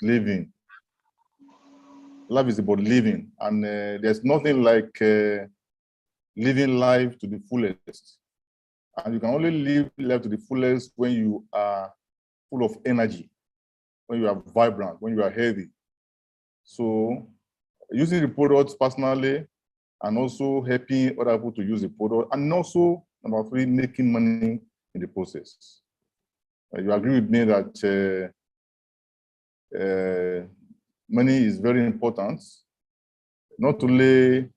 living. Life is about living, and there's nothing like living life to the fullest. And you can only live life to the fullest when you are full of energy, when you are vibrant, when you are healthy. So using the products personally, and also helping other people to use the product, and also, number 3, making money in the process. You agree with me that money is very important, not only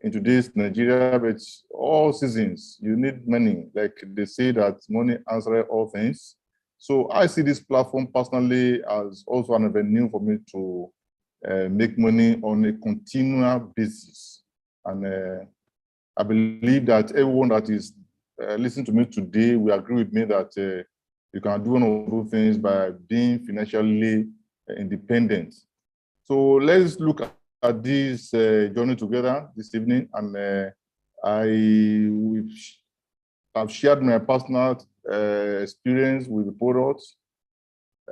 in today's Nigeria, but all seasons, you need money. Like they say that money answers all things. So I see this platform personally as also an avenue for me to make money on a continual basis. And I believe that everyone that is listening to me today will agree with me that you can do one of those things by being financially independent. So let's look at this journey together this evening, and I've shared my personal experience with the products.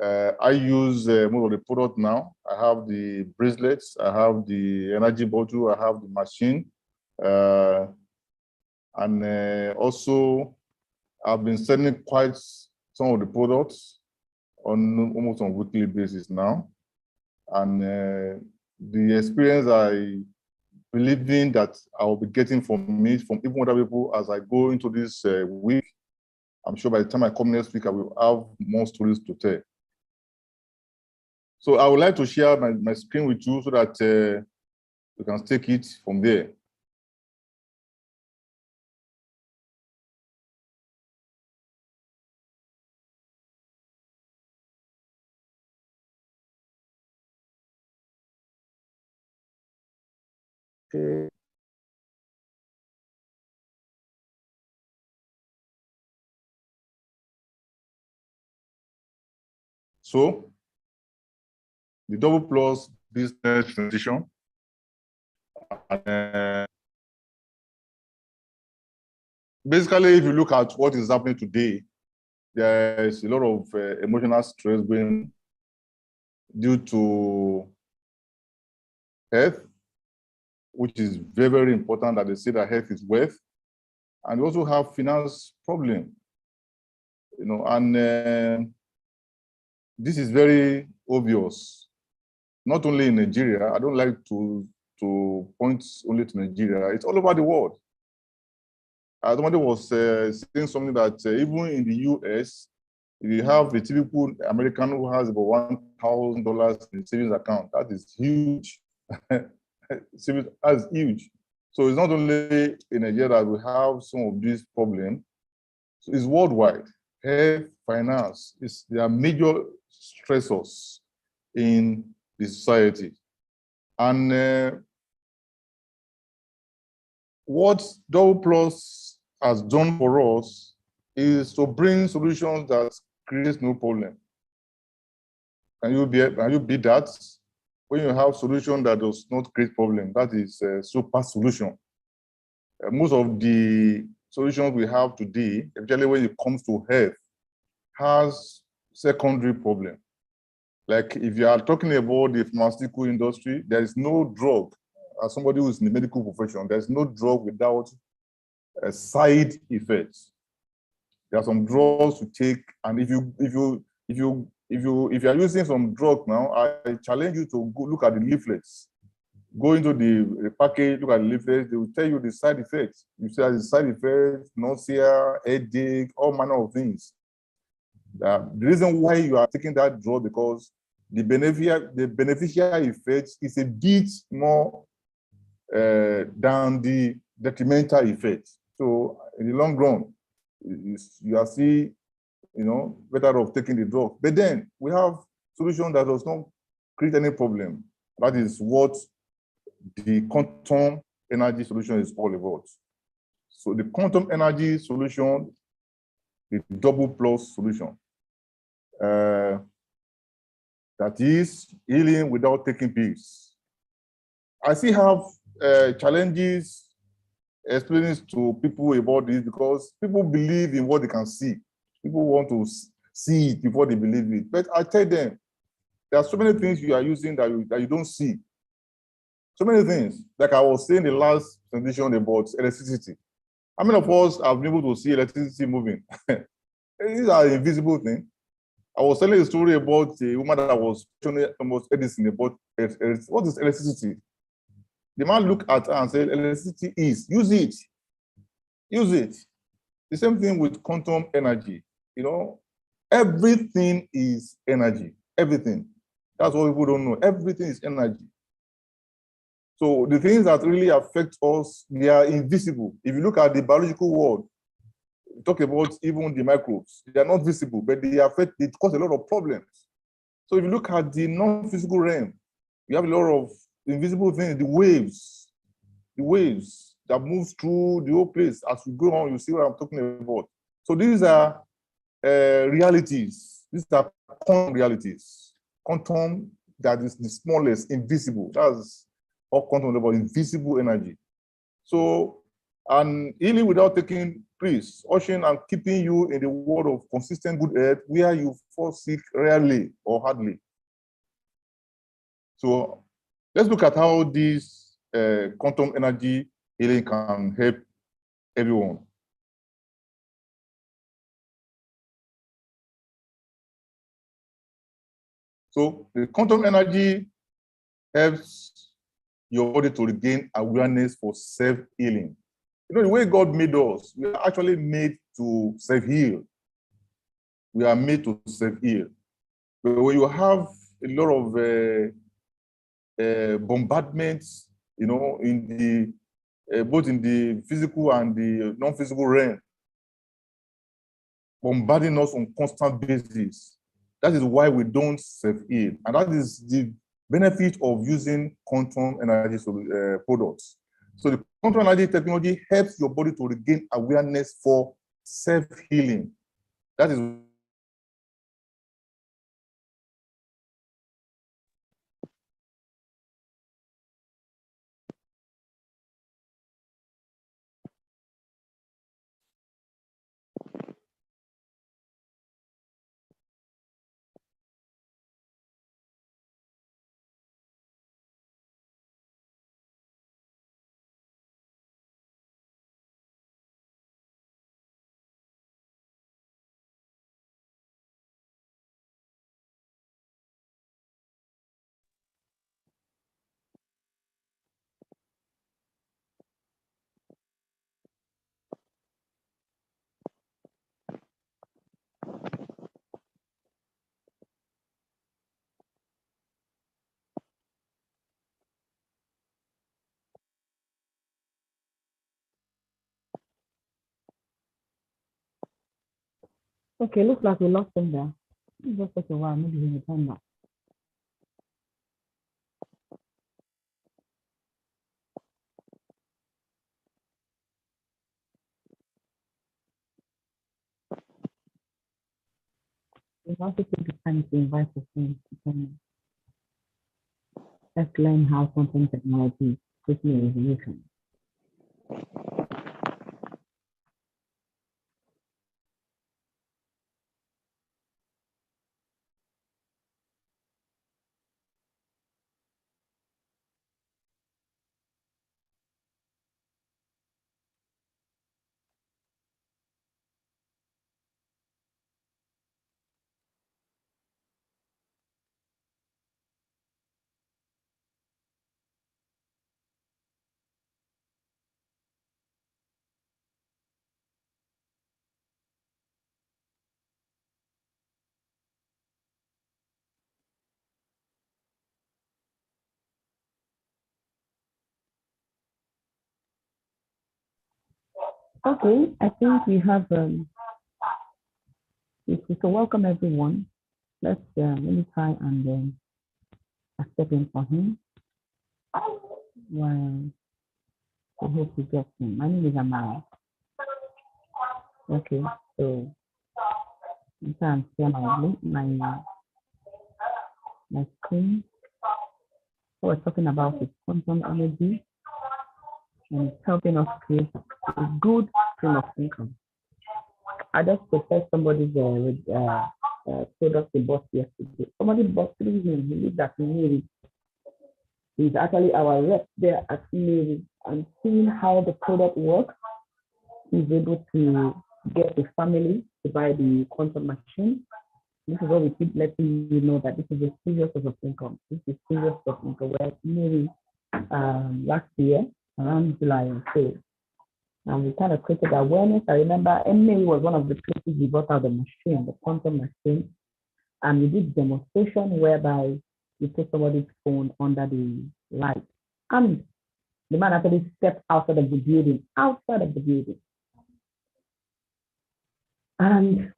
I use most of the product now. I have the bracelets, I have the energy bottle, I have the machine, and also I've been selling quite some of the products on almost on a weekly basis now. And the experience I believe in that I will be getting from it, from even other people as I go into this week, I'm sure by the time I come next week, I will have more stories to tell. So I would like to share my screen with you so that you can take it from there. Okay. So the Double Plus business transition. Basically, if you look at what is happening today, there is a lot of emotional stress going due to health, which is very, very important that they say that health is wealth. And we also have finance problem, you know, and this is very obvious, not only in Nigeria. I don't like to point only to Nigeria. It's all over the world. Somebody was saying something that even in the US, you have the typical American who has about $1,000 in savings account. That is huge. That's huge. So it's not only in Nigeria that we have some of these problems. So it's worldwide. Health, finance, there are major stressors in the society. And what Double Plus has done for us is to bring solutions that creates no problem. Can you beat that? When you have solution that does not create problem, that is a super solution. Most of the solutions we have today, especially when it comes to health, has secondary problem. Like if you are talking about the pharmaceutical industry, there is no drug. As somebody who is in the medical profession, there's no drug without a side effects. There are some drugs to take, and if you are using some drug now, I challenge you to go look at the leaflets. Go into the package, look at the leaflets. They will tell you the side effects. You see the side effects, nausea, headache, all manner of things. The reason why you are taking that drug because the beneficial effect is a bit more than the detrimental effect. So in the long run, you are still, better off taking the drug. But then we have solution that does not create any problem. That is what the quantum energy solution is all about. So the quantum energy solution, the Double Plus solution, that is healing without taking pills. I still have challenges explaining to people about this because people believe in what they can see. People want to see it before they believe it. But I tell them, There are so many things you are using that you don't see. So many things. Like I was saying the last presentation about electricity. How many of us have been able to see electricity moving? These are invisible things. I was telling a story about a woman that was questioning almost Edison about what is electricity. The man looked at her and said, electricity is, use it. Use it. The same thing with quantum energy. You know, everything is energy. Everything. That's what people don't know. Everything is energy. So the things that really affect us, they are invisible. If you look at the biological world, talk about even the microbes, they are not visible, but they cause a lot of problems. So if you look at the non-physical realm, you have a lot of invisible things, the waves that move through the whole place. As we go on, you see what I'm talking about. So these are realities. These are quantum realities. Quantum that is the smallest, invisible. That's all quantum about invisible energy. So, and healing without taking priests, ushering and keeping you in the world of consistent good health where you fall sick rarely or hardly. So let's look at how this quantum energy healing can help everyone. So the quantum energy helps your body to regain awareness for self-healing. You know, the way God made us, we are actually made to self-heal. We are made to self-heal. But when you have a lot of bombardments, you know, in the both in the physical and the non-physical realm, bombarding us on constant basis. That is why we don't self-heal. And that is the benefit of using quantum energy products. So the quantum energy technology helps your body to regain awareness for self-healing. That is okay. Looks like we lost him there. Just take a while, maybe he will turn back. We also take the time to invite the friends to come. Let's learn how quantum technology quickly evolution. Okay, I think we have so welcome everyone. Let me try and accept in for him. Well, I hope you get him. My name is Amara. Okay, so you can share my screen. What we're talking about is quantum energy, and it's helping us create a good stream of income. I just protect somebody's product they bought yesterday. Somebody bought through him. He lives at Mary. He's actually our rep there at Mary, and seeing how the product works, he's able to get the family to buy the quantum machine. This is what we keep letting you know, that this is a serious source of income. This is serious source of income. Where Mary last year around July and so, and we kind of created awareness. I remember Mary was one of the places we bought out the machine, the quantum machine, and we did demonstration whereby we put somebody's phone under the light, and the man actually stepped outside of the building, and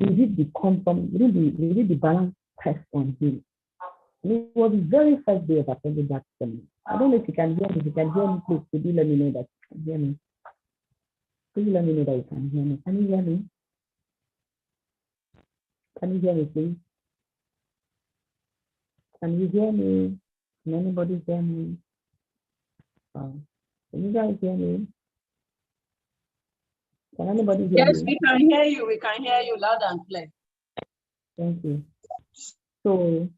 we did the quantum, we did the balance test on him. And it was the very first day of attending that seminar. I don't know if you can hear me. If you can hear me, please, could you let me know that you can hear me? Please let me know that you can hear me. Can you hear me? Can you hear me, please? Can you hear me? Can anybody hear me? Can you guys hear me? Can anybody hear Yes, me? we can hear you. We can hear you loud and clear. Thank you. So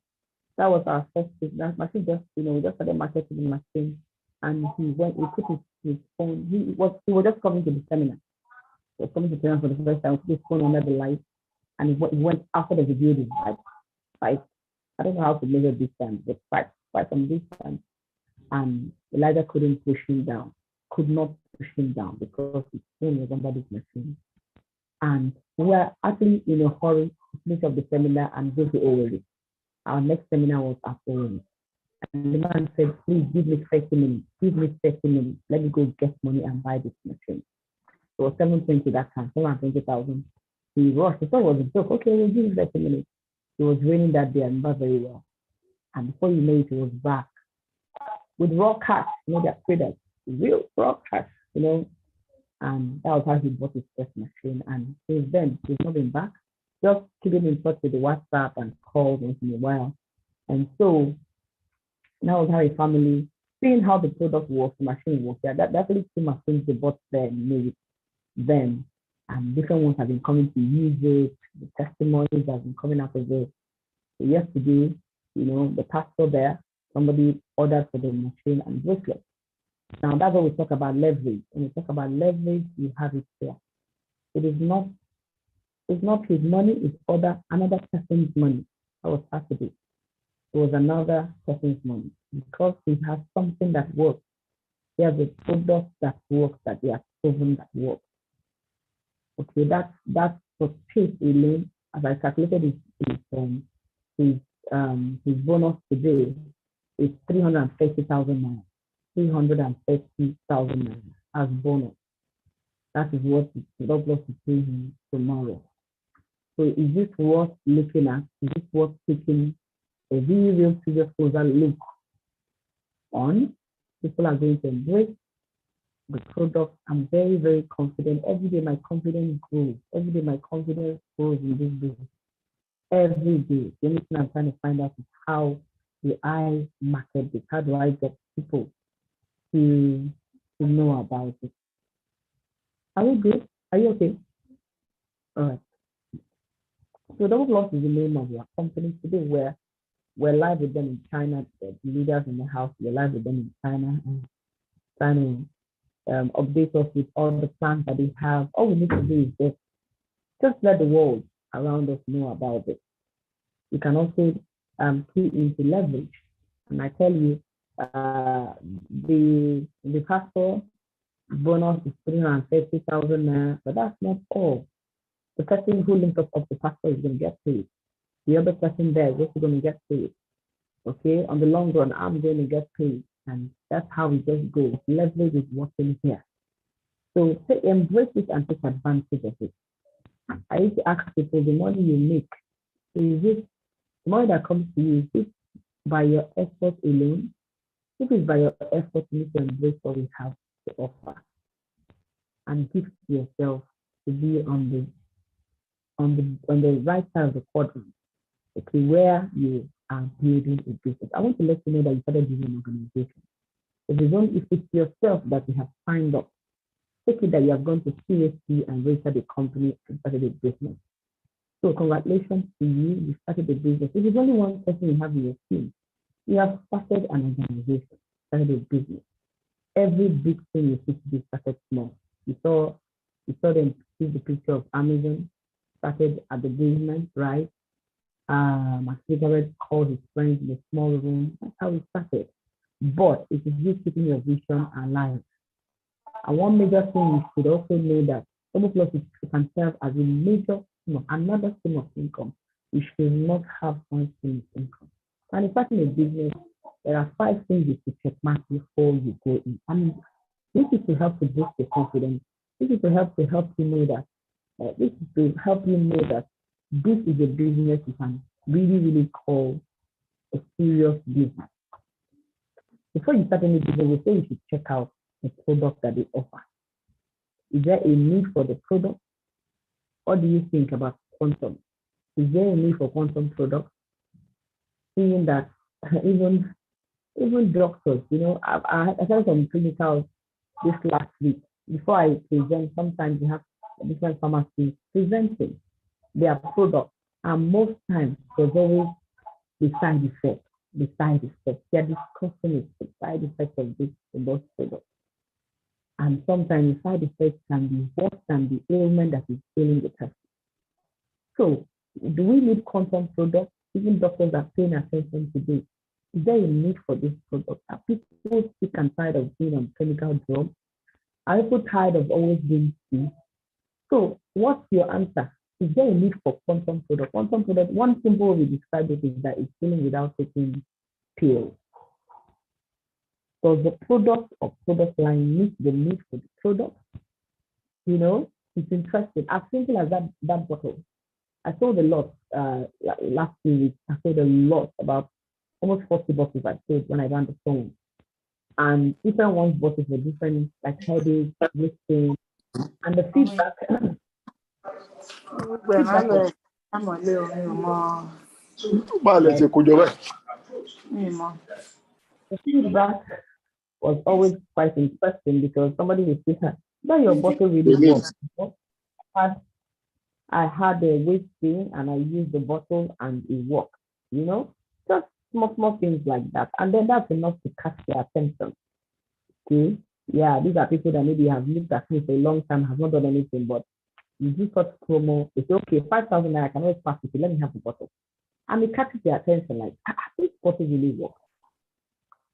that was our first thing. That machine just, we just started marketing the machine, and he put his phone. He was just coming to the seminar. He was coming to the seminar for the first time. Put his phone under the light, and he went outside of the building, like I don't know how to measure distance, but quite some distance. And Elijah couldn't push him down, could not push him down because his phone was under this machine. And we were actually in a hurry to finish up the seminar and go to Owerri. Our next seminar was at Owerri. And the man said, please give me 30 minutes. Give me 30 minutes. Let me go get money and buy this machine. It was 720 that time, 720,000. He rushed. He thought it was a joke. Okay, we'll give you 30 minutes. It was raining that day and not very well. And before you know it, he was back with raw cash. They're traders, real raw cash, and that was how he bought his first machine. And since then, he's not been back, just keeping in touch with the WhatsApp and calls once in a while. And so now with our family, seeing how the product works, the machine works, that actually two machines they bought there maybe then, and different ones have been coming to use it. The testimonies have been coming out of it. So yesterday, the pastor there, somebody ordered for the machine and bracelet. Now that's what we talk about leverage. When we talk about leverage, you have it there. It's not his money, it's another person's money. That was Saturday. It was another person's money because he has something that works. He has a product that works, that they have proven that works. Okay, that's for space alone. As I calculated his bonus today is 330,000 naira. 330,000 naira as bonus. That is what the surplus is paying him tomorrow. So is this worth looking at? Is this worth taking a very real serious closer look on? People are going to embrace the product. I'm very, very confident. Every day my confidence grows. Every day my confidence grows in this business. Every day. The only thing I'm trying to find out is how do I market this? How do I get people to know about it? Are we good? Are you okay? All right. So Double Plus is the name of our company. Today we're live with them in China. The leaders in the house, we're live with them in China and trying to update us with all the plans that they have. All we need to do is just let the world around us know about it. You can also key into leverage. And I tell you, the pastor bonus is 330,000 naira, but that's not all. The person who links up the pastor is going to get paid. The other person there is also going to get paid. Okay, on the long run, I'm going to get paid. And that's how it just goes. Leverage is working here. So embrace it and take advantage of it. I used to ask people, the money you make, is it the money that comes to you, is it by your effort alone? If it's by your effort, you need to embrace what we have to offer and give yourself to be on the right side of the quadrant, okay, where you are building a business. I want to let you know that you started building an organization. If it's yourself that you have signed up, take it that you have gone to CSC and registered a company and started a business. So congratulations to you. You started a business. If it's only one person you have in your team, you have started an organization, started a business. Every big thing you see to be started small. You saw them see the picture of Amazon, started at the basement, right? Mark Zuckerberg called his friends in a small room. That's how it started. But it is you keeping your vision alive. And one major thing you should also know that Omo Plus can serve as a major another stream of income. You should not have one stream of income. And in starting a business, there are 5 things you should checkmark before you go in. I mean, this is to help to boost your confidence. This is to help you know that this is to help you know that this is a business you can really call a serious business. Before you start any business, we say you should check out the product that they offer. Is there a need for the product? What do you think about quantum? Is there a need for quantum products? Seeing that even doctors, I started some clinicals this last week. Before I present, sometimes you have different pharmacies presenting their product, and most times there's always the side effects. The side effects. They're discussing it, the side effects of those products. And sometimes the side effects can be worse than the ailment that is ailing the person. So, do we need quantum products? Even doctors are paying attention to this. Is there a need for this product? Are people sick and tired of being on chemical drugs? Are people tired of always being sick? So, what's your answer? Is there a need for quantum product? Quantum product, one simple way we describe it is that it's healing without taking pills. Does the product or product line meet the need for the product? It's interesting. As simple as that bottle. I sold a lot last 2 weeks. I sold a lot, about almost 40 bottles I sold when I ran the phone. And different ones bottles were different, like headache, lifting, and the feedback. The feedback was always quite interesting because somebody would say, "That your bottle really works." I had a weight gain and I used the bottle and it worked. Just small things like that, and then that's enough to catch their attention. Okay, yeah, these are people that maybe have looked at me for a long time, have not done anything, but you do such promo. It's okay, 5,000 naira, I can always pass it. Let me have the bottle, and it catches their attention. Like, this bottle really works.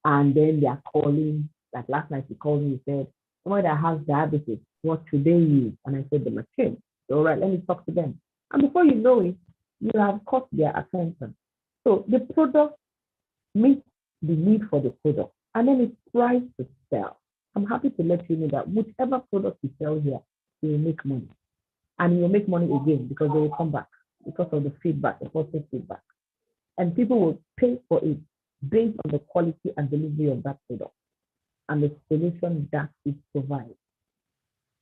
And then they are calling. Like last night, he called me. He said, "Somebody that has diabetes, what should they use?" And I said, "The machine." So, all right, let me talk to them. And before you know it, you have caught their attention. So the product meets the need for the product, and then it's priced to sell. I'm happy to let you know that whichever product you sell here, you will make money. And you will make money again because they will come back because of the feedback, the positive feedback. And people will pay for it based on the quality and delivery of that product and the solution that it provides.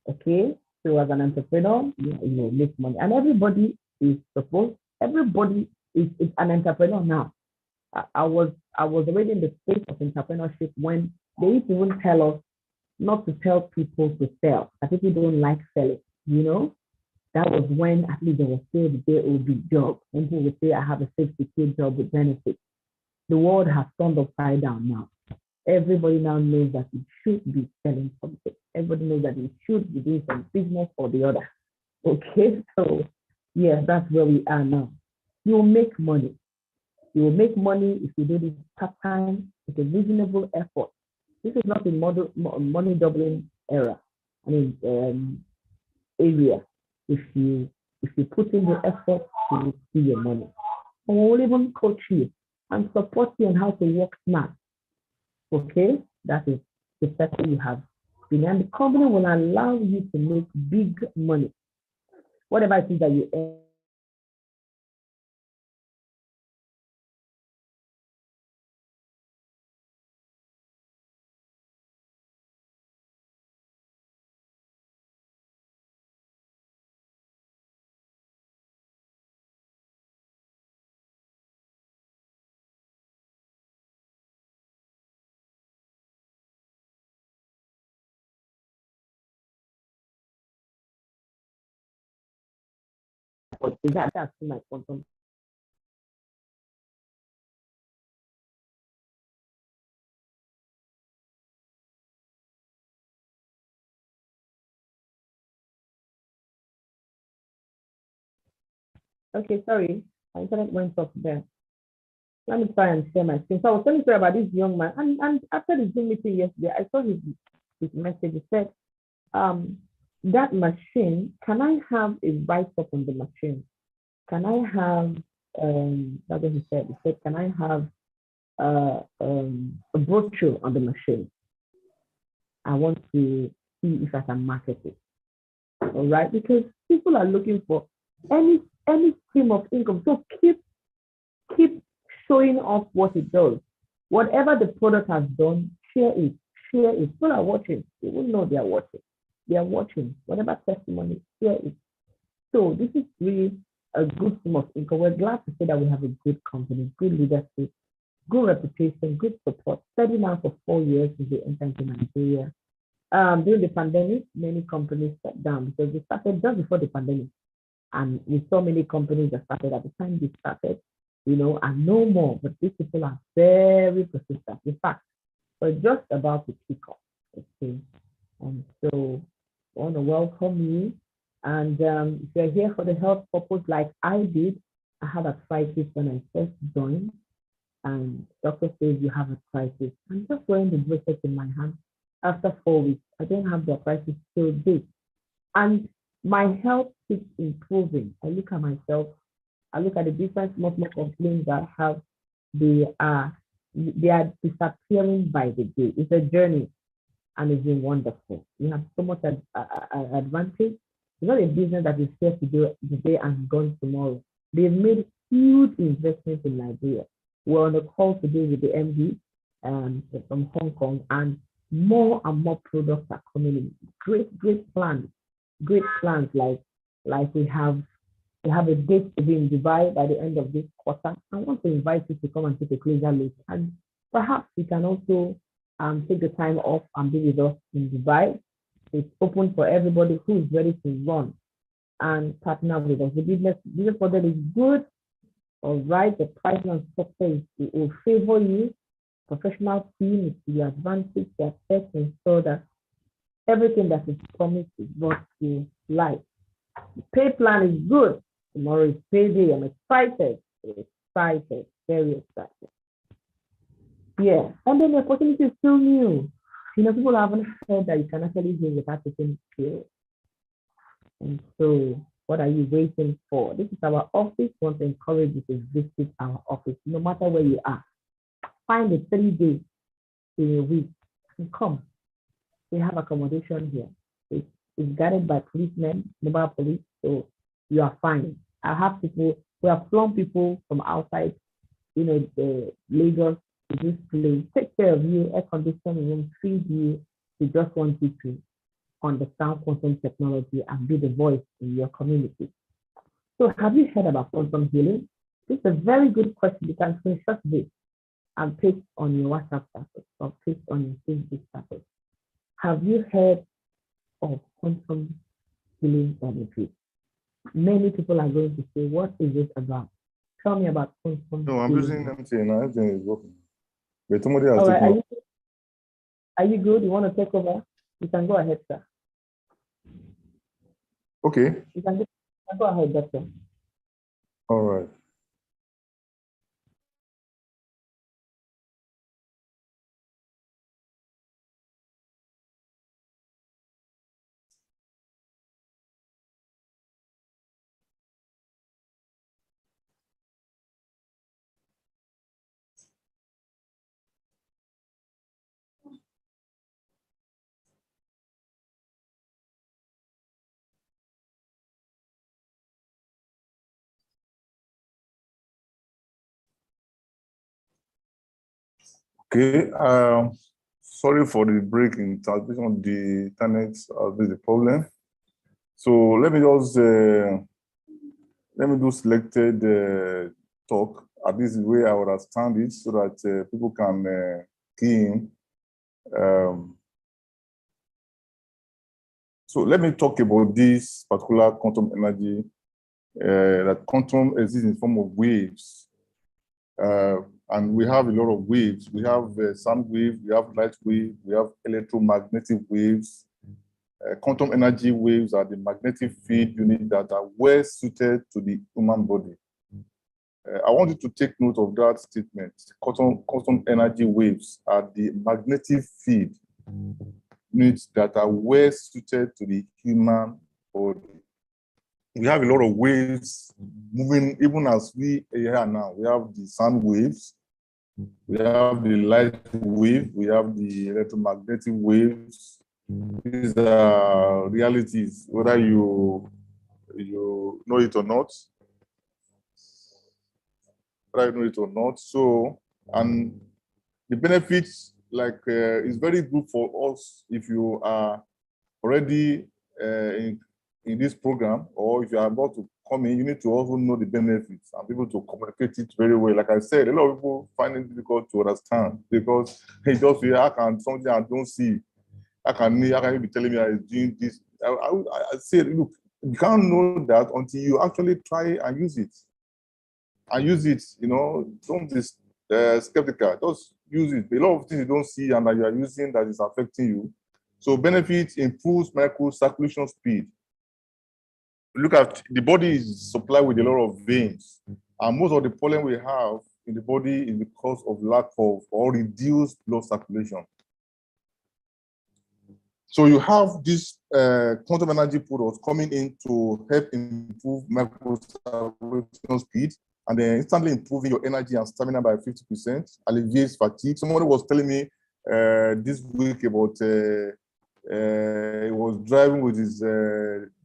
Okay, so as an entrepreneur, make money, and everybody is an entrepreneur now. I was already in the space of entrepreneurship when they used to even tell us not to tell people to sell, that people don't like selling. That was when at least there was still the JOB job. When people would say, "I have a 60K job with benefits." The world has turned upside down now. Everybody now knows that you should be selling something. Everybody knows that you should be doing some business or the other. Okay, so yes, that's where we are now. You will make money. You will make money if you do this part-time. It's a reasonable effort. This is not a money doubling area. Area. If you put in the effort, you will see your money. And we will even coach you and support you on how to work smart. Okay, that is the sector you have. And the company will allow you to make big money. Whatever it is that you earn. That's my quantum. Okay, sorry, my internet went off there. Let me try and share my screen. So I was telling you about this young man, and after the Zoom meeting yesterday, I saw his message. He said, that machine, can I have a write-up on the machine? Can I have, that's what he said. He said, can I have a brochure on the machine? I want to see if I can market it. All right, because people are looking for any stream of income. So keep showing off what it does. Whatever the product has done, share it. People are watching. They will know they are watching. They are watching. Whatever testimony, share it. So this is really a good stream of income. We're glad to say that we have a good company, good leadership, good reputation, good support. Steady now for 4 years since they entered into Nigeria. During the pandemic, many companies shut down because they started just before the pandemic. And we saw many companies that started at the time they started, and no more. But these people are very persistent. In fact, we're just about to kick off. Okay. And so I want to welcome you. And if you're here for the health purpose like I did, I had arthritis when I first joined. And doctor says you have arthritis. I'm just wearing the bracelet in my hand. After 4 weeks, I don't have the arthritis till this. And my health keeps improving. I look at myself, I look at the different small complaints that I have. They are disappearing by the day. It's a journey, and it's been wonderful. We have so much advantage. It's not a business that is here today and gone tomorrow. They've made huge investments in Nigeria. We're on a call today with the MD from Hong Kong, and more and more products are coming in. Great plans like we have a date to be in Dubai by the end of this quarter. I want to invite you to come and take a closer look, and perhaps you can also take the time off and be with us in Dubai. It's open for everybody who is ready to run and partner with us. The business model is good. All right, the pricing and structure will favor you. Professional team is to your advantage. They are set to ensure that everything that is promised is brought to life. The pay plan is good. Tomorrow is payday. I'm excited, very excited. Yeah, and then the opportunity is still new. People haven't heard that you can actually do without taking care. And so, what are you waiting for? This is our office. We want to encourage you to visit our office, no matter where you are. Find a 3 days in a week and come. We have accommodation here. It's guarded by policemen, mobile police, so you are fine. I have people, we have flown people from outside, the Lagos to this place, take care of you, air conditioning room, feed you. We just want you to understand quantum technology and be the voice in your community. So have you heard about quantum healing? This is a very good question. You can screenshot this and paste on your WhatsApp status or paste on your Facebook status. Have you heard of quantum healing benefits? Many people are going to say, what is this about? Tell me about quantum No, I'm healing. using MTN now. Everything is working. But somebody has All right, taken are you good? You want to take over? You can go ahead, sir. Okay. You can go ahead, doctor. All right. Okay. Sorry for the break in transmission on the internet. This is the problem. So let me do selected talk. At this way, I would understand it so that people can key in. So let me talk about this particular quantum energy that quantum exists in the form of waves. And we have a lot of waves. We have sound wave, we have light wave, we have electromagnetic waves. Quantum energy waves are the magnetic field unit that are well suited to the human body. I want you to take note of that statement. Quantum energy waves are the magnetic field units that are well suited to the human body. We have a lot of waves moving, even as we are here now. We have the sound waves, we have the light wave, we have the electromagnetic waves. These are realities, whether you know it or not. Whether you know it or not. So, and the benefits, like, is very good for us if you are already in this program, or if you are about to come in, you need to also know the benefits and be able to communicate it very well. Like I said, a lot of people find it difficult to understand because they just feel, how can something I don't see, how can you be telling me I was doing this? I said, look, you can't know that until you actually try and use it. And use it, you know, don't be skeptical, just use it. A lot of things you don't see and that you are using that is affecting you. So benefit improves microcirculation speed. Look at the body is supplied with a lot of veins, and most of the problem we have in the body is because of lack of or reduced blood circulation. So you have this quantum energy products coming in to help improve microcirculation speed, and then instantly improving your energy and stamina by 50%, alleviates fatigue. Somebody was telling me this week about he was driving with his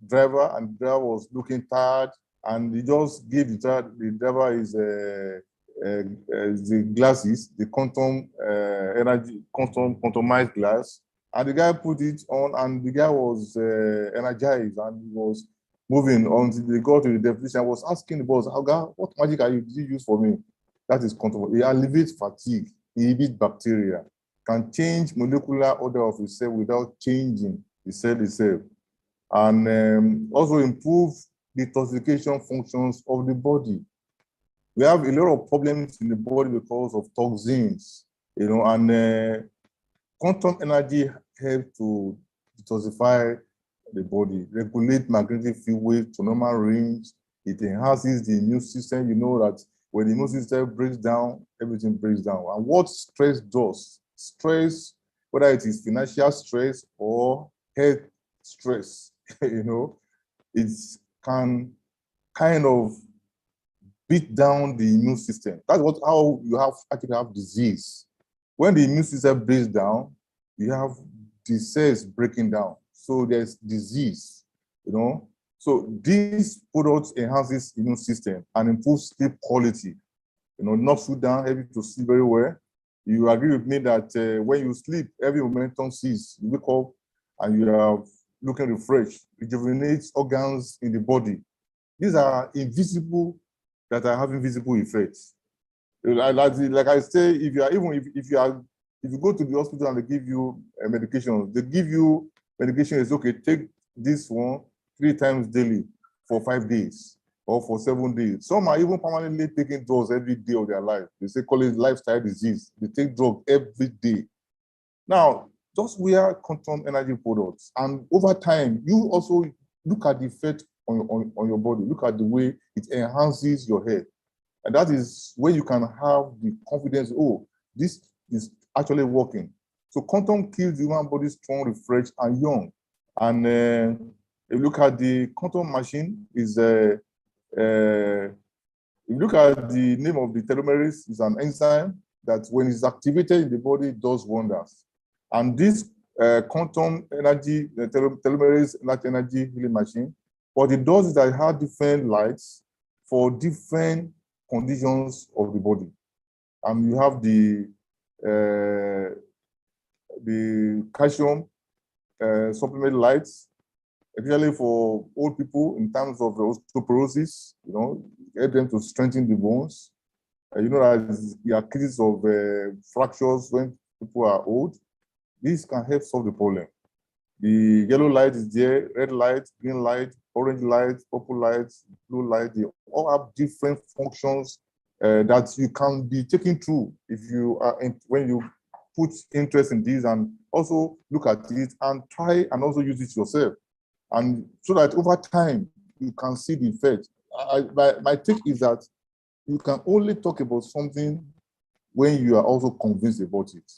driver, and the driver was looking tired, and he just gave the driver his the glasses, the quantum energy, quantumized glass, and the guy put it on, and the guy was energized, and he was moving until they got to the definition. I was asking the boss, what magic did you use for me? That is quantum. It alleviates fatigue, inhibits bacteria, can change molecular order of the cell without changing the cell itself, and also improve detoxification functions of the body. We have a lot of problems in the body because of toxins, you know, and quantum energy helps to detoxify the body, regulate magnetic field wave to normal range. It enhances the immune system. You know that when the immune system breaks down, everything breaks down. And what stress does, stress, whether it is financial stress or health stress, you know, it can kind of beat down the immune system. That's how you actually have disease. When the immune system breaks down, you have the cells breaking down. So there's disease, you know. So these products enhances immune system and improves sleep quality. You know, knocks you down, help you to sleep very well. You agree with me that when you sleep, every momentum ceases. You wake up and you are looking refreshed, rejuvenates organs in the body. These are invisible that are having visible effects. Like I say, if you go to the hospital and they give you medication, they give you medication is okay, take this one 3 times daily for 5 days or for 7 days. Some are even permanently taking drugs every day of their life. They say call it lifestyle disease. They take drugs every day. Now, just wear quantum energy products, and over time, you also look at the effect on your body. Look at the way it enhances your health. And that is where you can have the confidence, oh, this is actually working. So quantum keeps the human body strong, refreshed, and young. And if you look at the quantum machine, if you look at the name of the telomerase, is an enzyme that when it's activated in the body, it does wonders. And this quantum energy, the telomerase light energy healing machine, what it does is that it has different lights for different conditions of the body. And you have the calcium supplement lights, especially for old people in terms of osteoporosis, you know, help them to strengthen the bones. You know, as there are cases of fractures when people are old, this can help solve the problem. The yellow light is there, red light, green light, orange light, purple light, blue light. They all have different functions that you can be taken through if you are when you put interest in these and also look at it and try and also use it yourself. And so that over time, you can see the effect. My take is that you can only talk about something when you are also convinced about it.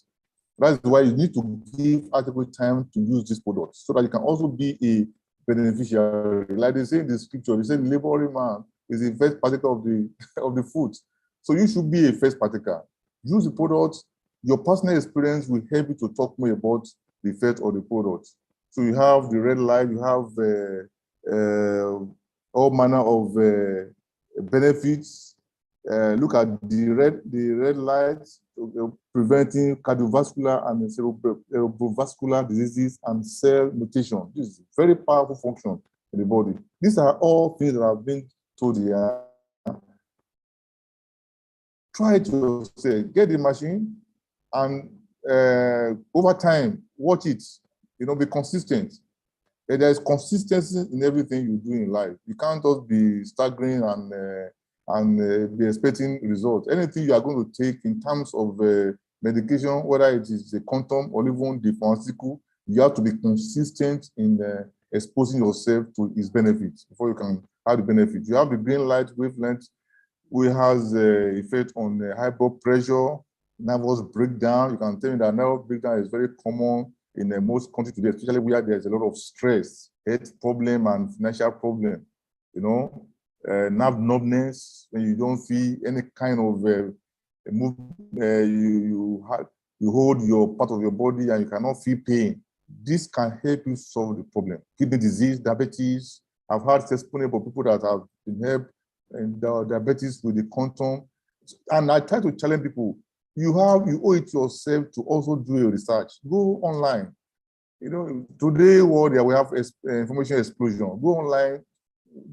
That's why you need to give adequate time to use this product so that you can also be a beneficiary. Like they say in the scripture, they say the laboring man is the first partaker of the of the food. So you should be a first partaker. Use the product. Your personal experience will help you to talk more about the effect of the product. So you have the red light, you have all manner of benefits. Look at the red light, preventing cardiovascular and cerebrovascular diseases and cell mutation. This is a very powerful function in the body. These are all things that have been told here. Try to say, get the machine and over time, watch it. Be consistent. There is consistency in everything you do in life. You can't just be staggering and be expecting results. Anything you are going to take in terms of medication, whether it is a quantum or even the pharmaceutical, you have to be consistent in exposing yourself to its benefits before you can have the benefit. You have the green light wavelength, which has effect on high blood pressure, nervous breakdown. You can tell me that nervous breakdown is very common in most countries today, especially where there's a lot of stress, health problem, and financial problem. Nerve numbness, when you don't feel any kind of you hold your part of your body and you cannot feel pain. This can help you solve the problem. Kidney disease, diabetes. I've heard testimony about people that have been helped in diabetes with the quantum. And I try to challenge people. You owe it yourself to also do a research. Go online. Today world we have information explosion. Go online,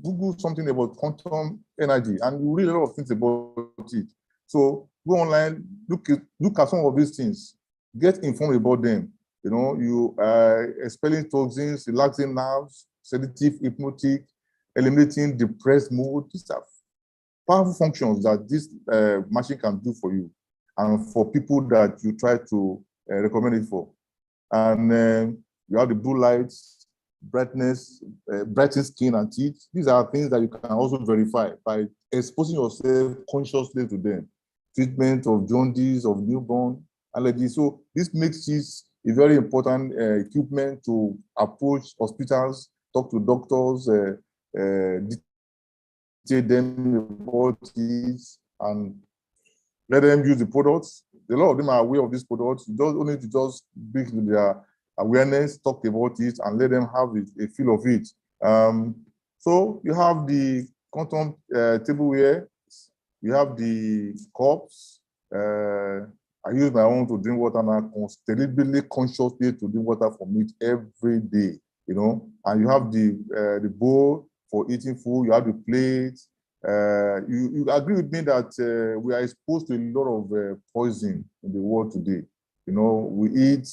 Google something about quantum energy, and you read a lot of things about it. So go online, look at some of these things, get informed about them. You expelling toxins, relaxing nerves, sedative, hypnotic, eliminating depressed mood. These are powerful functions that this machine can do for you and for people that you try to recommend it for. And you have the blue lights, brightness, brightening skin and teeth. These are things that you can also verify by exposing yourself consciously to them. Treatment of jaundice, of newborn allergy. So this makes this a very important equipment to approach hospitals, talk to doctors, detail them about this, and let them use the products. A lot of them are aware of these products. You just need to just bring their awareness, talk about it, and let them have a feel of it. So you have the quantum tableware, you have the cups. I use my own to drink water now, deliberately, consciously to drink water from it every day, And you have the bowl for eating food, you have the plate. You agree with me that we are exposed to a lot of poison in the world today. We eat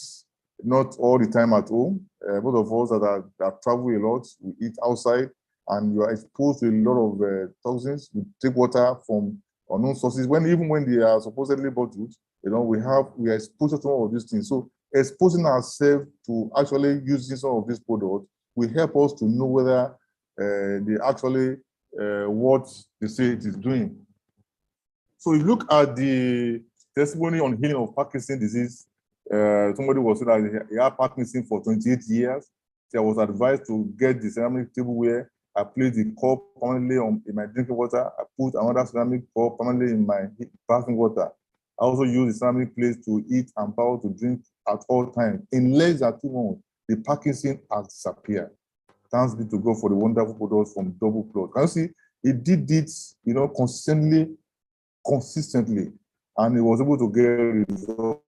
not all the time at home. Most of us that travel a lot, we eat outside, and you are exposed to a lot of toxins. We take water from unknown sources, even when they are supposedly bottled. We are exposed to some of these things. So exposing ourselves to actually using some of these products will help us to know whether they actually what they say it is doing. So you look at the testimony on healing of Parkinson's disease. Somebody was saying that he had Parkinson for 28 years. So I was advised to get the ceramic tableware. I placed the cup permanently in my drinking water. I put another ceramic cup permanently in my bathing water. I also use the ceramic plate to eat and power to drink at all times. In less than 2 months, the Parkinson has disappeared. Thanks be to God for the wonderful products from Double Plot. Can you see? He did it, consistently, and he was able to get results.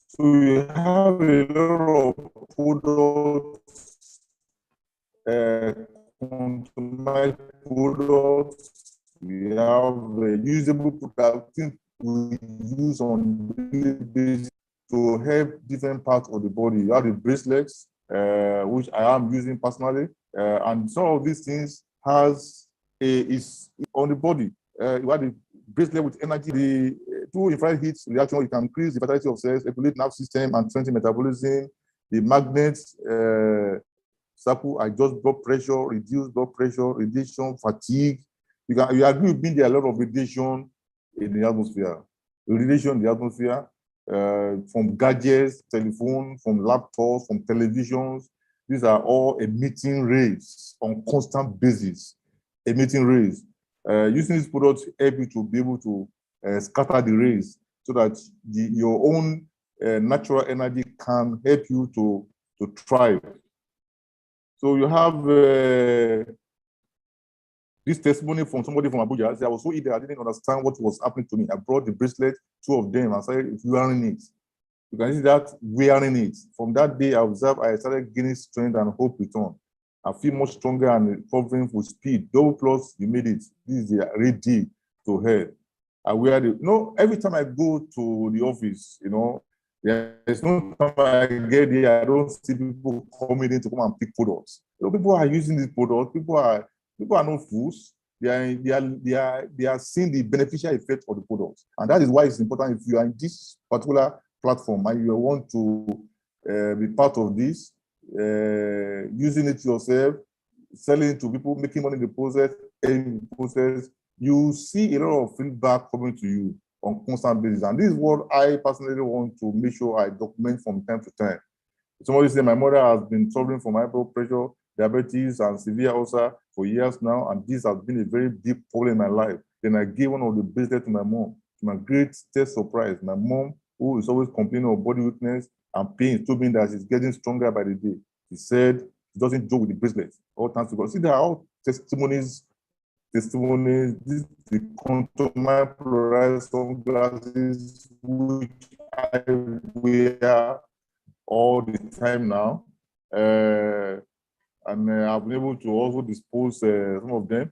So we have a lot of products, products. We have usable products we use on a daily basis to help different parts of the body. You have the bracelets, which I am using personally, and some of these things is on the body. You have the bracelet with energy, the two infrared heat reaction, you can increase the vitality of cells, regulate nerve system, and strengthen metabolism. The magnets circle adjust blood pressure, reduce blood pressure, radiation, fatigue. You agree with me, there are a lot of radiation in the atmosphere. Radiation in the atmosphere, from gadgets, telephone, from laptops, from televisions. These are all emitting rays on constant basis. Emitting rays. Using these products help you to be able to scatter the rays so that your own natural energy can help you to thrive. So you have this testimony from somebody from Abuja. I was so eager, I didn't understand what was happening to me. I brought the bracelet, two of them, and started wearing it. You can see that wearing it. From that day, I started gaining strength and hope return. I feel much stronger and recovering with speed. Double plus, you made it. This is ready to help. I wear it. Every time I go to the office, there's no time I get there, I don't see people coming in to come and pick products. People are using these products. People are not fools. They are seeing the beneficial effect of the products, and that is why it's important. If you are in this particular platform and you want to be part of this, using it yourself, selling it to people, making money in the process, you see a lot of feedback coming to you on constant basis. And this is what I personally want to make sure I document from time to time. Somebody said my mother has been suffering from high blood pressure, diabetes, and severe ulcer for years now, and this has been a very big problem in my life. Then I gave one of the bracelets to my mom. To my greatest surprise, my mom, who is always complaining of body weakness and pain, told me that she's getting stronger by the day. She said she doesn't joke with the bracelet. All thanks to God. See, there are all testimonies. This is the Contour polarized sunglasses, which I wear all the time now. And I've been able to also dispose some of them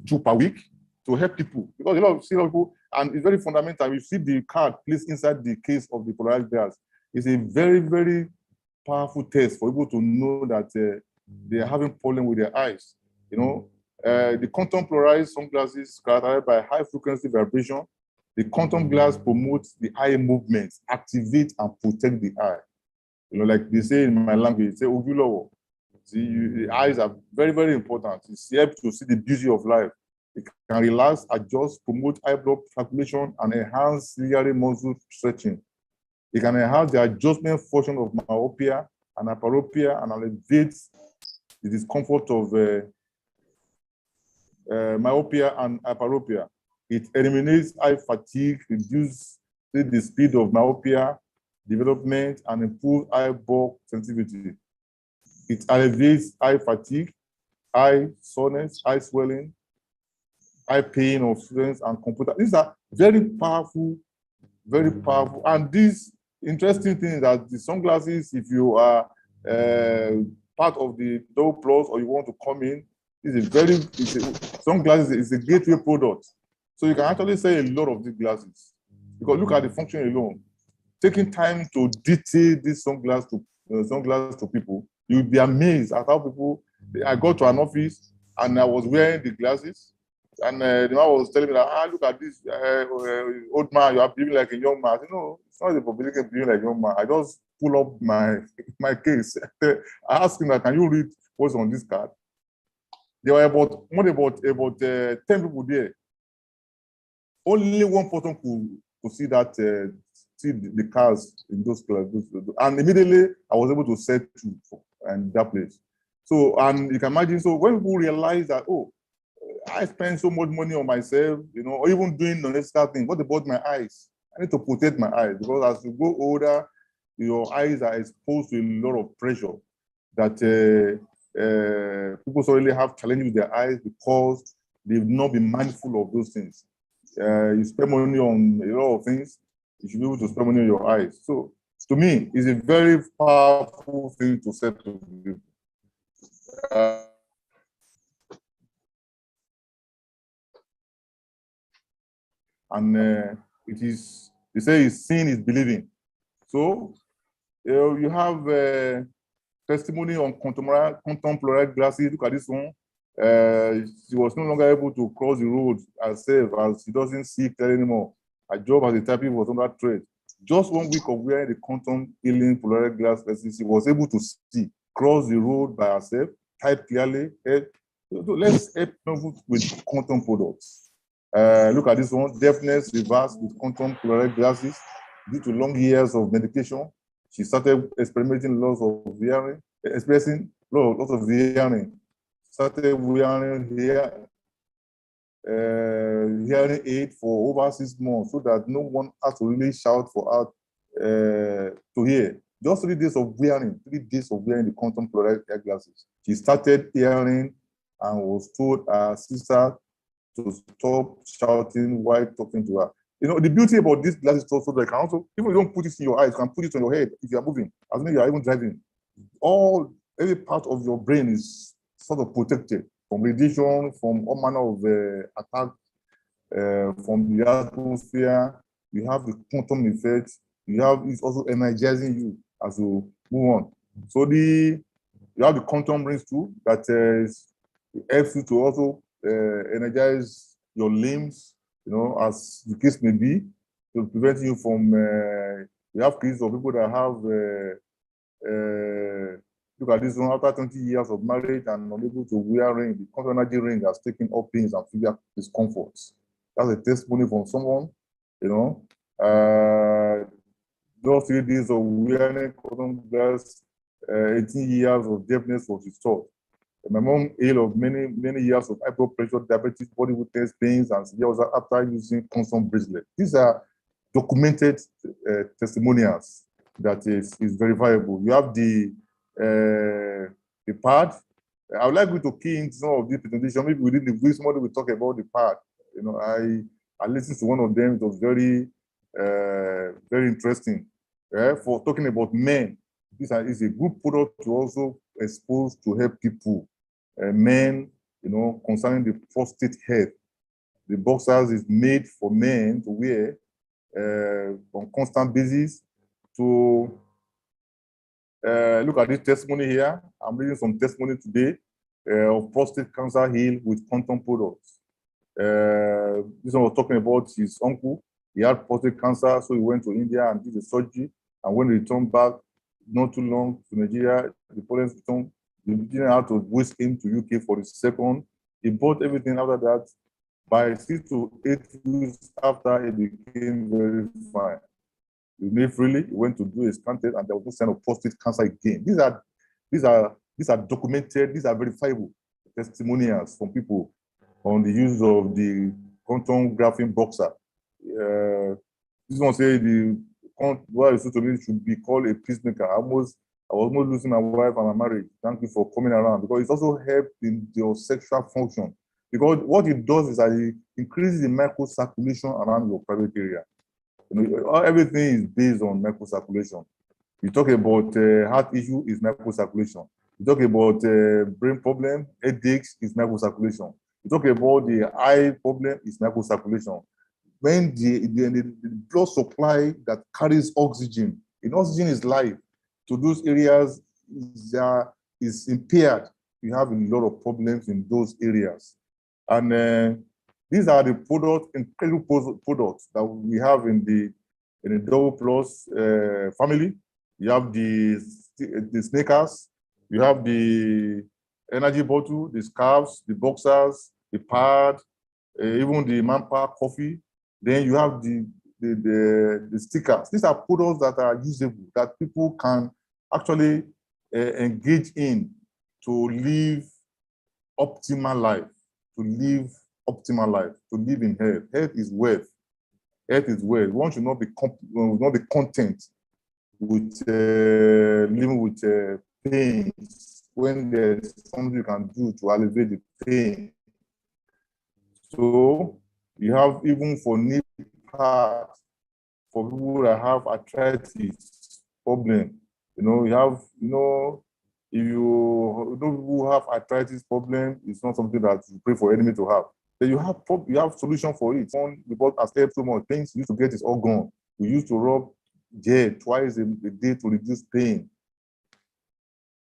2 per week to help people, because a lot of people, and it's very fundamental. You see the card placed inside the case of the polarized glass. It's a very, very powerful test for people to know that they are having problem with their eyes. The quantum polarized sunglasses characterized by high frequency vibration. The quantum glass promotes the eye movements, activate and protect the eye. Like they say in my language, they say Ogulowo. The eyes are very, very important. It helps to see the beauty of life. It can relax, adjust, promote eye blood circulation, and enhance ciliary muscle stretching. It can enhance the adjustment function of myopia and hyperopia and elevate the discomfort of myopia and hyperopia. It eliminates eye fatigue, reduces the speed of myopia development, and improves eye bulk sensitivity. It alleviates eye fatigue, eye soreness, eye swelling, eye pain of students and computer. These are very powerful, very powerful. And this interesting thing is that the sunglasses, if you are part of the Double Plus or you want to come in, sunglasses is a gateway product. So you can actually sell a lot of these glasses, because look at the function alone. Taking time to detail this sunglasses to people, you'll be amazed at how people. I got to an office and I was wearing the glasses, and the man was telling me that, look at this old man, you are behaving like a young man. I said, no, it's not the public behaving like a young man. I just pull up my case. I asked him that, can you read what's on this card? There were about 10 people there. Only one person could see that. See the cars in those classes, and immediately I was able to set to and that place. So, and you can imagine, so when people realize that, oh, I spend so much money on myself, or even doing unnecessary things, what about my eyes? I need to protect my eyes, because as you go older, your eyes are exposed to a lot of pressure that people suddenly have challenges with their eyes because they've not been mindful of those things. You spend money on a lot of things, you should be able to spend money on your eyes. So to me, it's a very powerful thing to say to people. And it is He says seeing is believing. So you have testimony on contemporary glasses. Look at this one. She was no longer able to cross the road herself as she doesn't see clearly anymore. Her job as a typist was under threat. Just 1 week of wearing the quantum healing Polaroid glasses, she was able to see, cross the road by herself, type clearly. So let's help people with quantum products. Look at this one, deafness reversed with quantum Polaroid glasses due to long years of medication. She started experimenting loss of hearing, expressing loss of hearing. Started wearing hearing aid for over 6 months so that no one has to really shout for her to hear. Just 3 days of wearing, 3 days of wearing the quantum Polaroid glasses. She started hearing and was told her sister to stop shouting while talking to her. You know, the beauty about these glasses is also that you can also, even if you don't put it in your eyes, you can put it on your head if you are moving, as long as you are even driving. Every part of your brain is sort of protected from radiation, from all manner of attack from the atmosphere. You have the quantum effect. It's also energizing you as you move on. So you have the quantum rings too that helps you to also energize your limbs, you know, as the case may be, to prevent you from. We have cases of people that have. Look at this one, after 20 years of marriage and unable to wear ring, the quantum energy ring has taken up pains and severe discomforts. That's a testimony from someone, you know. Those 3 days of wearing quantum glass, 18 years of deafness was restored. My mom ill of many years of high blood pressure, diabetes, body weakness, pains, and severe ulcer after using quantum bracelet. These are documented testimonials that is verifiable. You have the pad. I would like you to key into some of these presentations. Maybe within the week, somebody will talk about the pad. You know, I listened to one of them. It was very, very interesting. For talking about men, this is a good product to also expose to help people, men, you know, concerning the prostate health. The boxers is made for men to wear on constant basis. To look at this testimony here. I'm reading some testimony today of prostate cancer healed with quantum products. This one was talking about his uncle. He had prostate cancer, so he went to India and did the surgery. And when he returned back, not too long to Nigeria, the problems returned. The engineer had to whisk him to UK for the second. He bought everything after that. By 6 to 8 weeks after, he became very fine. He made freely. He went to do his scan test, and there was no sign of prostate cancer again. These are documented. These are verifiable testimonials from people on the use of the quantum graphene boxer. This one say what is to me should be called a peacemaker. I was almost losing my wife and my marriage. Thank you for coming around, because it also helps in your sexual function. Because what it does is that it increases the microcirculation around your private area. You know, everything is based on microcirculation. You talk about heart issue is microcirculation. You talk about brain problem, headaches is microcirculation. You talk about the eye problem is microcirculation. When the blood supply that carries oxygen, and oxygen is life, to those areas is impaired, you have a lot of problems in those areas. And these are the incredible products that we have in the Double Plus family. You have the sneakers, you have the energy bottle, the scarves, the boxers, the pad, even the Manpower coffee. Then you have the stickers. These are products that are usable, that people can actually engage in to live optimal life, to live in health. Health is wealth. Health is wealth. One should not be content with living with pains when there's something you can do to alleviate the pain. So you have, even for knee pads, for people that have arthritis problem, you know, you have, you know, if you know people who have arthritis problem, it's not something that you pray for enemy to have. Then you have solution for it. One, because as helped so much, things you used to get is all gone. We used to rub gel twice a day to reduce pain.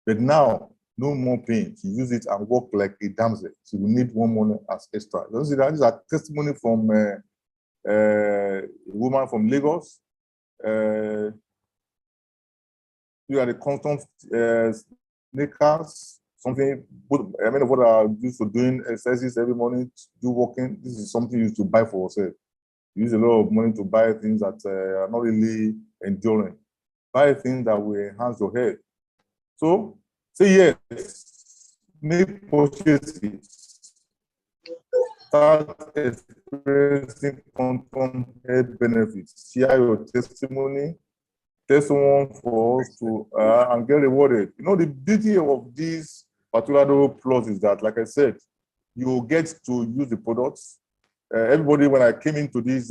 But now, no more pain. She use it and walk like a damsel. She will need one more as extra. You see, that is a testimony from a woman from Lagos. You are the constant sneakers, something, many of what are used to doing exercises every morning, do walking. This is something you used to buy for yourself. You use a lot of money to buy things that are not really enduring. Buy things that will enhance your health. So say yes, make purchases. Start experiencing quantum health benefits. Share your testimony. Tell someone for us to and get rewarded. You know, the beauty of this particular plus is that, like I said, you get to use the products. Everybody, when I came into this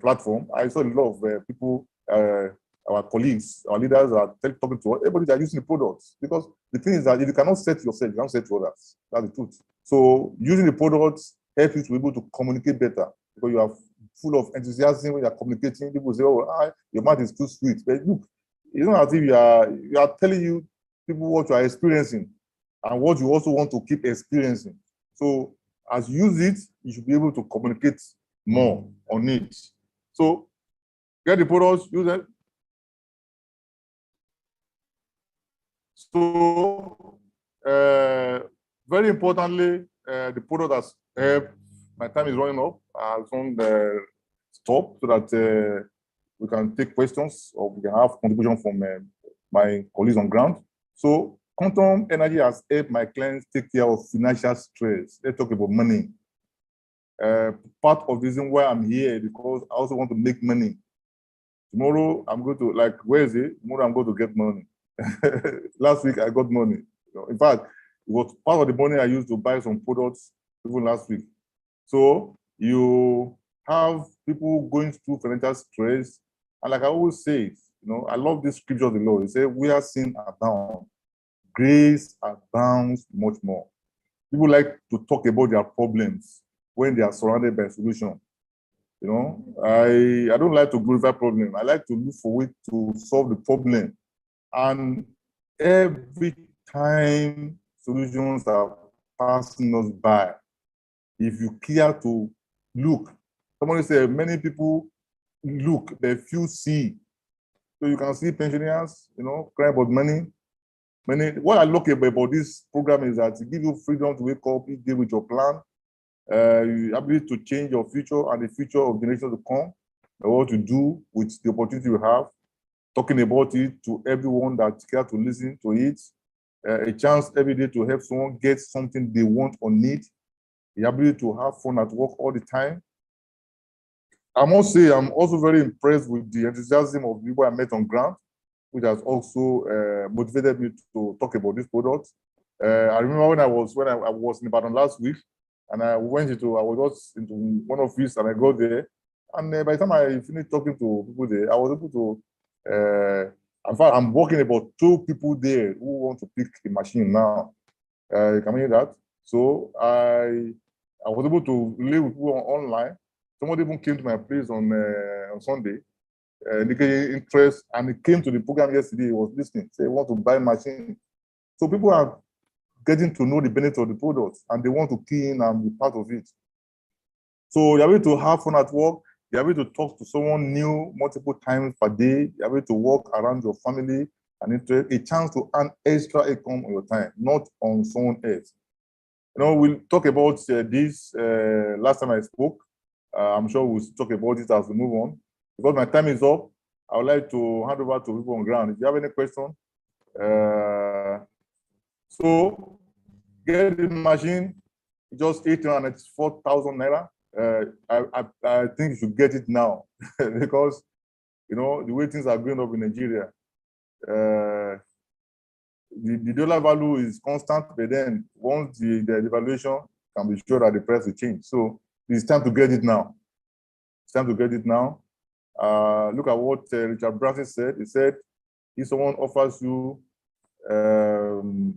platform, I saw a lot of people, our colleagues, our leaders are talking to us. Everybody that are using the products, because the thing is that if you cannot set yourself, you can't set to others. That's the truth. So using the products helps you to be able to communicate better, because you are full of enthusiasm when you're communicating. People say, "Oh, your mouth is too sweet." But look, it's not as if you are telling you people what you are experiencing and what you also want to keep experiencing. So as you use it, you should be able to communicate more on it. So get the products, use it. So very importantly, the product has helped. My time is running up. I'll stop so that we can take questions or we can have contribution from my colleagues on ground. So Quantum Energy has helped my clients take care of financial stress. Let's talk about money. Part of the reason why I'm here, because I also want to make money. Tomorrow, I'm going to, like Wednesday, tomorrow I'm going to get money. Last week, I got money. In fact, it was part of the money I used to buy some products even last week. So you have people going through financial stress. And like I always say, I love this scripture of the Lord. It says, we are sin abound, grace abounds much more. People like to talk about their problems when they are surrounded by solution. I don't like to glorify problem. I like to look for ways to solve the problem. And every time solutions are passing us by, if you care to look, somebody said many people look, but few see. So you can see pensioners, crying about money. What I like about this program is that it gives you freedom to wake up each day with your plan, your ability to change your future and the future of generations to come, and what to do with the opportunity you have, talking about it to everyone that cares to listen to it, a chance every day to help someone get something they want or need, the ability to have fun at work all the time. I must say, I'm also very impressed with the enthusiasm of people I met on ground, which has also motivated me to talk about this product. I remember when I was in Ibadan last week, and I was just into one office, and I got there, and by the time I finished talking to people there, I was able to. In fact, I'm working about 2 people there who want to pick the machine now. Can you hear that? So I was able to live with people online. Somebody even came to my place on Sunday, indicating interest, and he came to the program yesterday. He was listening, say he want to buy a machine. So people are getting to know the benefit of the product, and they want to key in and be part of it. So you're able to have fun at work. You're able to talk to someone new multiple times per day. You're able to walk around your family and a chance to earn extra income on your time, not on someone else. We'll talk about this last time I spoke. I'm sure we'll talk about it as we move on. Because my time is up, I would like to hand over to people on ground. If you have any question, so get the machine, just 894,000 naira. I think you should get it now because the way things are going up in Nigeria. The dollar value is constant, but then once the devaluation, can be sure that the price will change. So it's time to get it now. It's time to get it now. Look at what Richard Branson said. He said, if someone offers you an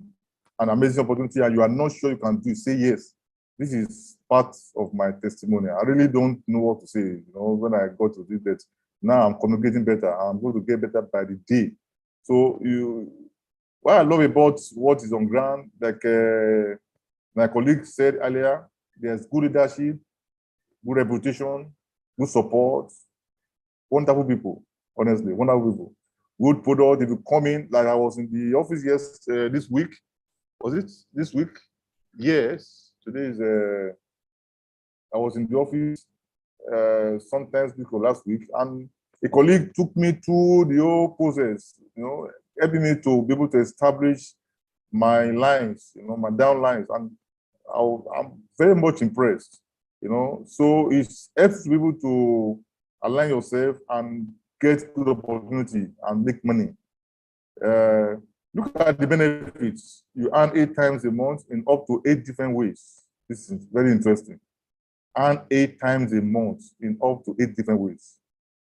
amazing opportunity and you are not sure you can do it, say yes. This is part of my testimony. I really don't know what to say, when I got to this date. Now I'm communicating better. I'm going to get better by the day. So what I love about what is on ground, like my colleague said earlier, there's good leadership, good reputation, good support, wonderful people, honestly, wonderful people. Good product. If you come in, like I was in the office this week. Was it this week? Yes. Today is, I was in the office sometimes before last week, and a colleague took me through the whole process, helping me to be able to establish my lines, my downlines, and I'm very much impressed, So it helps people to align yourself and get good opportunity and make money. Look at the benefits. You earn 8 times a month in up to 8 different ways. This is very interesting. Earn 8 times a month in up to 8 different ways.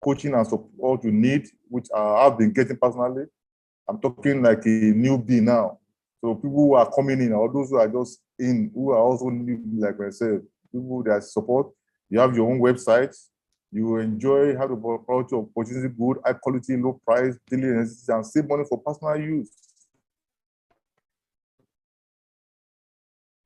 Coaching and support you need, which I've been getting personally. I'm talking like a newbie now. So people who are coming in, or those who are just in, who are also new like myself, people that support, you have your own website, you enjoy how the quality of opportunity good, high quality, low price, daily necessities, and save money for personal use.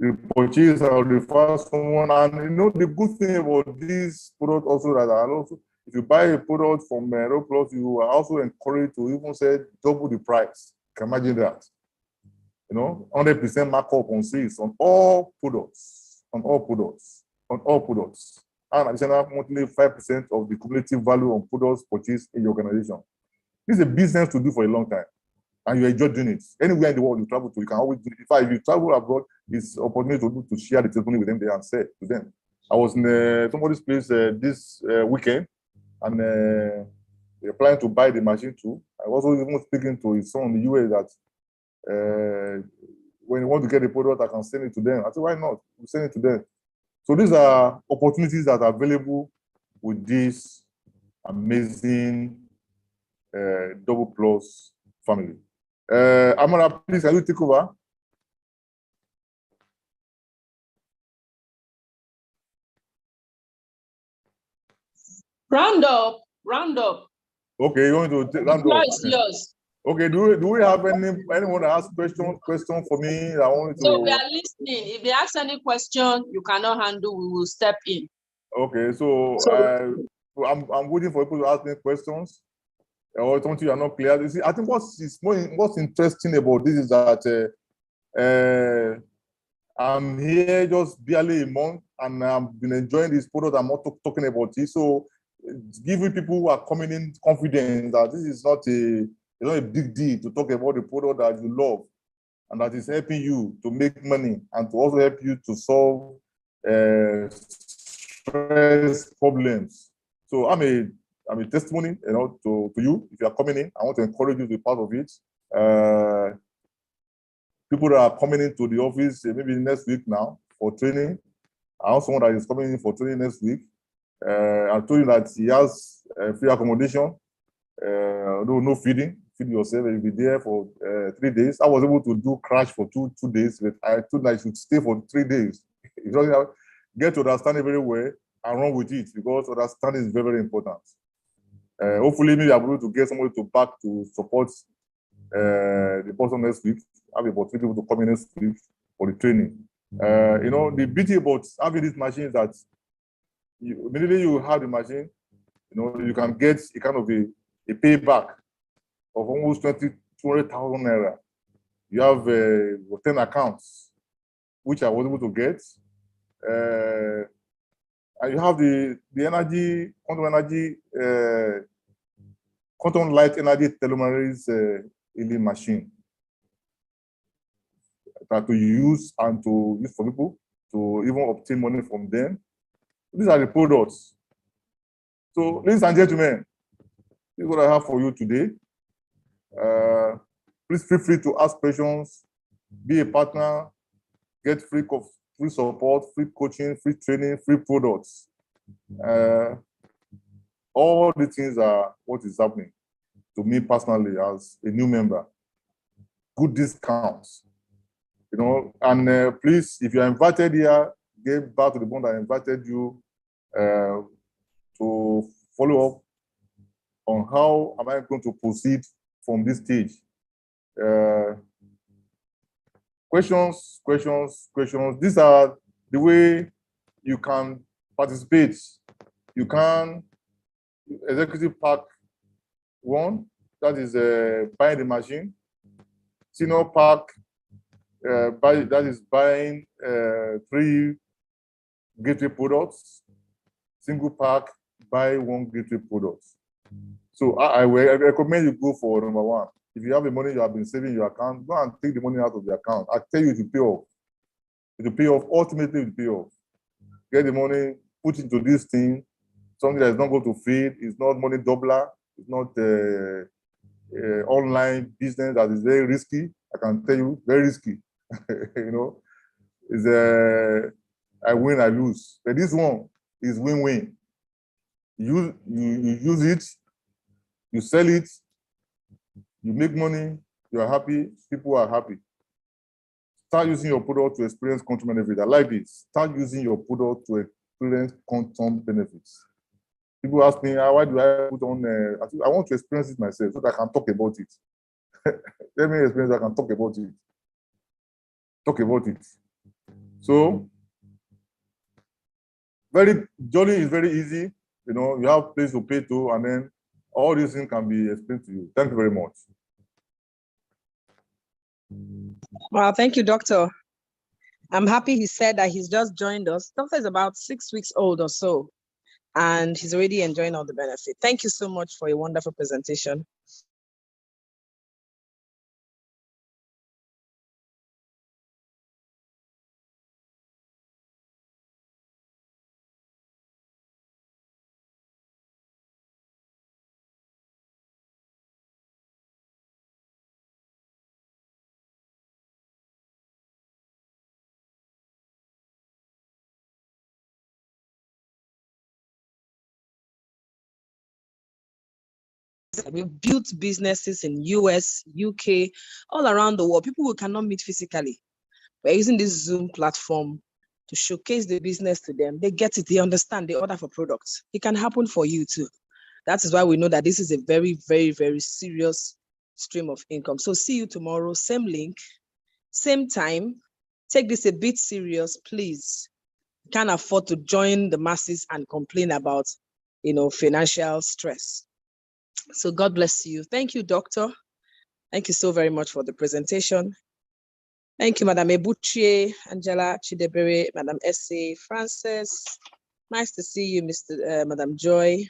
You purchase or refer someone, and the good thing about this product also that also, if you buy a product from Aeroplus, you are also encouraged to even say double the price. You can imagine that. 100% markup on sales on all products, and additional monthly 5% of the cumulative value on products purchased in your organization. This is a business to do for a long time, and you enjoy doing it. Anywhere in the world you travel to, you can always do it. In fact, if you travel abroad, it's an opportunity to share the testimony with them there and say to them. I was in somebody's place this weekend, and they're planning to buy the machine too. I was also even speaking to his son in the US that when you want to get a product, I can send it to them. I said, why not? We send it to them. So these are opportunities that are available with this amazing Double Plus family. Amara, please, can you take over? Round up. Okay, you want to round up? It's yours. Okay, do we have anyone that has question for me? So we are listening. If they ask any question you cannot handle, we will step in. Okay, so I'm waiting for people to ask me questions or something you are not clear. You see, I think what's interesting about this is that I'm here just barely a month, and I've been enjoying this product. I'm not talking about it. So giving people who are coming in confidence that this is not a big deal to talk about the product that you love and that is helping you to make money and to also help you to solve stress problems. So I'm a testimony, to you. If you are coming in, I want to encourage you to be part of it. People that are coming into the office maybe next week now for training. I have someone that is coming in for training next week. I told you that he has free accommodation, no feeding. Feed yourself. You'll be there for 3 days. I was able to do crash for two days, but I told that I should stay for 3 days. You don't get to understand it very well and run with it, because understanding is very, very important. Hopefully, maybe I'm able to get somebody to back to support the person next week. I have about 3 people to come in next week for the training. The beauty about having this machine is that immediately you have the machine, you can get a kind of a payback of almost 200,000 naira. You have 10 accounts, which I was able to get. And you have the energy, quantum light energy telomerase healing machine that to use and to use for people to even obtain money from them. These are the products. So, ladies and gentlemen, this is what I have for you today. Please feel free to ask questions, be a partner, get free support, free coaching, free training, free products. All the things are what is happening to me personally as a new member. Good discounts, and please, if you are invited here, get back to the one that invited you to follow up on how am I going to proceed from this stage. Questions. These are the way you can participate. You can executive pack 1, that is buying the machine. Senior pack, that is buying 3 gateway products. Single pack, buy 1 gateway product. So I recommend you go for number 1. If you have the money you have been saving in your account, go and take the money out of the account. I tell you to pay off. It will pay off. Ultimately, it will pay off. Get the money, put into this thing, something that is not going to fail. It's not money doubler. It's not online business that is very risky. I can tell you, very risky. You know, it's I win, I lose. But this one is win-win. You use it, you sell it, you make money, you are happy, people are happy. Start using your product to experience quantum benefits. I like this. Start using your product to experience quantum benefits. People ask me, why do I put on, I want to experience it myself so that I can talk about it. Let me experience, I can talk about it. Talk about it. So, joining is very easy. You know, you have place to pay to, and then all these things can be explained to you. Thank you very much. Well, thank you, Doctor. I'm happy he said that he's just joined us. Doctor is about 6 weeks old or so, and he's already enjoying all the benefit. Thank you so much for a wonderful presentation. We've built businesses in US, UK, all around the world. People who cannot meet physically. We're using this Zoom platform to showcase the business to them. They get it, they understand, they order for products. It can happen for you too. That is why we know that this is a very, very, very serious stream of income. So see you tomorrow, same link, same time. Take this a bit serious, please. You can't afford to join the masses and complain about, financial stress. So God bless you. Thank you, Doctor. Thank you so very much for the presentation. Thank you, Madam Ebuchie, Angela Chidebere, Madam Essie, Francis. Nice to see you, Madam Joy.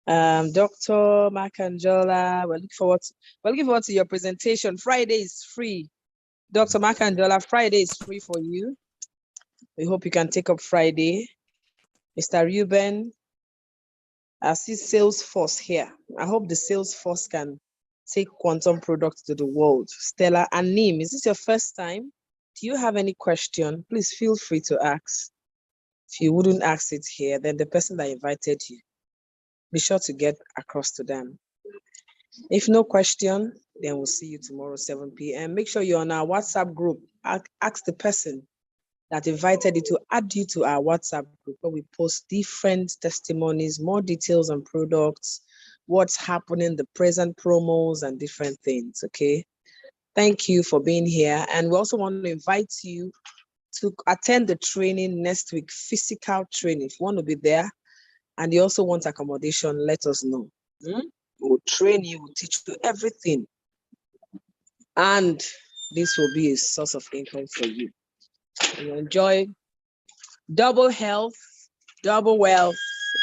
Dr. Mark Angela, we're looking forward to your presentation. Friday is free. Dr. Mark Angela, Friday is free for you. We hope you can take up Friday. Mr. Ruben, I see Salesforce here. I hope the Salesforce can take quantum products to the world. Stella and Neem, is this your first time? Do you have any question? Please feel free to ask. If you wouldn't ask it here, then the person that invited you, be sure to get across to them. If no question, then we'll see you tomorrow, 7 p.m. Make sure you're on our WhatsApp group. Ask the person that invited you to add you to our WhatsApp group where we post different testimonies, more details on products, what's happening, the present promos and different things, okay? Thank you for being here. And we also want to invite you to attend the training next week, physical training. If you want to be there and you also want accommodation, let us know. We'll train you, we'll teach you everything. And this will be a source of income for you. You enjoy double health, double wealth,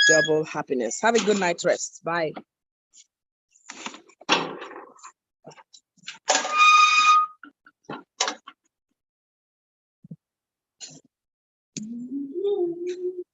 double happiness. Have a good night rest. Bye.